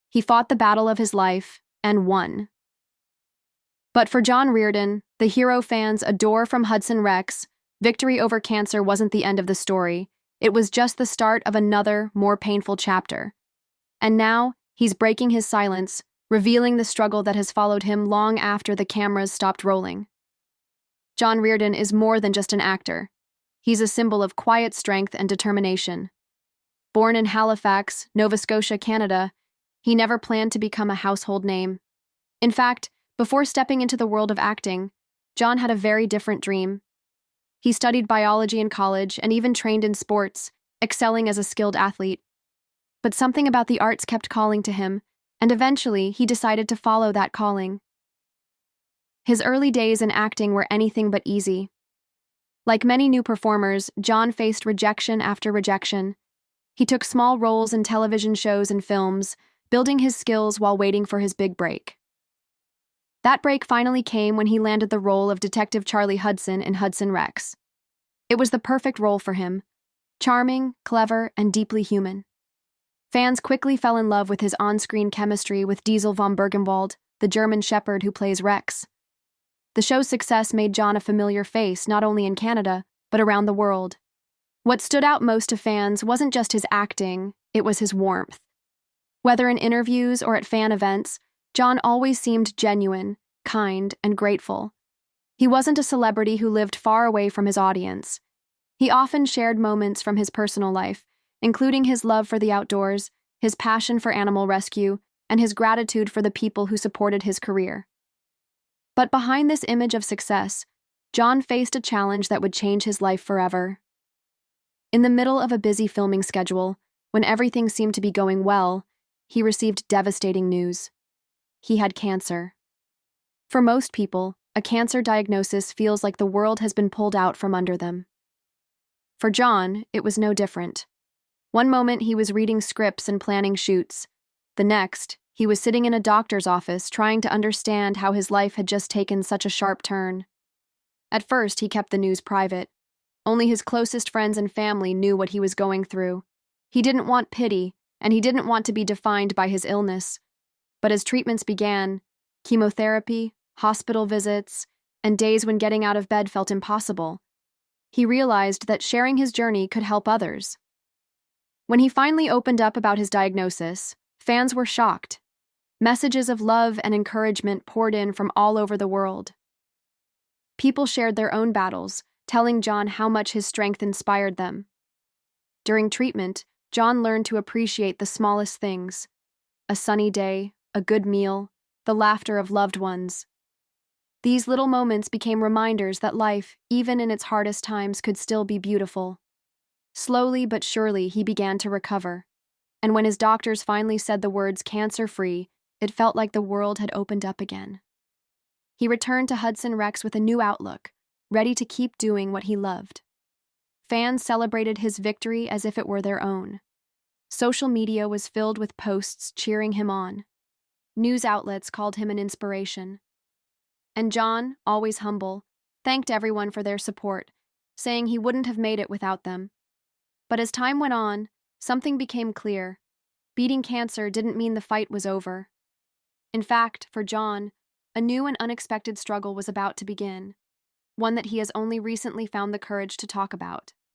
He fought the battle of his life and won. But for John Reardon, the hero fans adore from Hudson Rex, victory over cancer wasn't the end of the story. It was just the start of another, more painful chapter. And now, he's breaking his silence, revealing the struggle that has followed him long after the cameras stopped rolling. John Reardon is more than just an actor. He's a symbol of quiet strength and determination. Born in Halifax, Nova Scotia, Canada, he never planned to become a household name. In fact, before stepping into the world of acting, John had a very different dream. He studied biology in college and even trained in sports, excelling as a skilled athlete. But something about the arts kept calling to him, and eventually he decided to follow that calling. His early days in acting were anything but easy. Like many new performers, John faced rejection after rejection. He took small roles in television shows and films, building his skills while waiting for his big break. That break finally came when he landed the role of Detective Charlie Hudson in Hudson Rex. It was the perfect role for him, charming, clever, and deeply human. Fans quickly fell in love with his on-screen chemistry with Diesel von Bergenwald, the German shepherd who plays Rex. The show's success made John a familiar face not only in Canada, but around the world. What stood out most to fans wasn't just his acting, it was his warmth. Whether in interviews or at fan events, John always seemed genuine, kind, and grateful. He wasn't a celebrity who lived far away from his audience. He often shared moments from his personal life, including his love for the outdoors, his passion for animal rescue, and his gratitude for the people who supported his career. But behind this image of success, John faced a challenge that would change his life forever. In the middle of a busy filming schedule, when everything seemed to be going well, he received devastating news. He had cancer. For most people, a cancer diagnosis feels like the world has been pulled out from under them. For John, it was no different. One moment he was reading scripts and planning shoots. The next, he was sitting in a doctor's office trying to understand how his life had just taken such a sharp turn. At first, he kept the news private. Only his closest friends and family knew what he was going through. He didn't want pity, and he didn't want to be defined by his illness. But as treatments began, chemotherapy, hospital visits, and days when getting out of bed felt impossible, he realized that sharing his journey could help others. When he finally opened up about his diagnosis, fans were shocked. Messages of love and encouragement poured in from all over the world. People shared their own battles, telling John how much his strength inspired them. During treatment, John learned to appreciate the smallest things: a sunny day, a good meal, the laughter of loved ones. These little moments became reminders that life, even in its hardest times, could still be beautiful. Slowly but surely, he began to recover. And when his doctors finally said the words cancer-free, it felt like the world had opened up again. He returned to Hudson Rex with a new outlook, ready to keep doing what he loved. Fans celebrated his victory as if it were their own. Social media was filled with posts cheering him on. News outlets called him an inspiration. And John, always humble, thanked everyone for their support, saying he wouldn't have made it without them. But as time went on, something became clear. Beating cancer didn't mean the fight was over. In fact, for John, a new and unexpected struggle was about to begin, one that he has only recently found the courage to talk about.